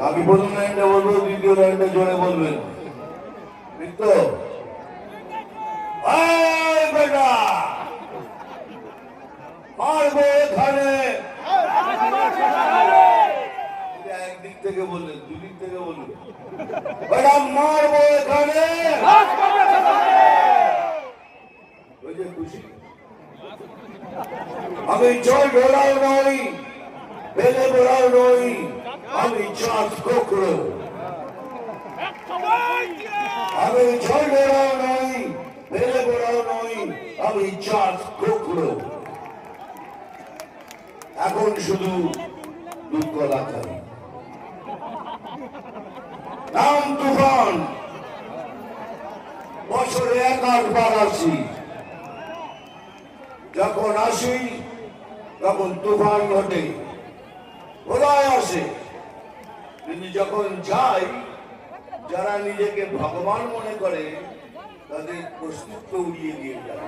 আমি প্রথম লাইনটা বলবো, দ্বিতীয় লাইনটা জোরে বলবেন, ঠিক তো? বেটা মারবো এখানে, একদিক থেকে বললেন, দুদিক থেকে বললেন, বেটা মারবো এখানে। খুশি? আমি জল ঢোলাও নই, বেলে বোড়াও নই, আমি চাঁদ কোকড়ো। আমি জল ঢোলাও নই, বেলে বোড়াও নই, আমি চাঁদ কোকড়ো। এখন শুধু দুঃখ লাগাই, নাম তুফান, বছরে 1-8 বার আসি। যখন আসি তখন তুফান ঘটে, প্রলয় আসে, কিন্তু যখন যাই, যারা নিজেকে ভগবান মনে করে তাদের অস্তিত্ব উড়িয়ে দিয়ে যায়।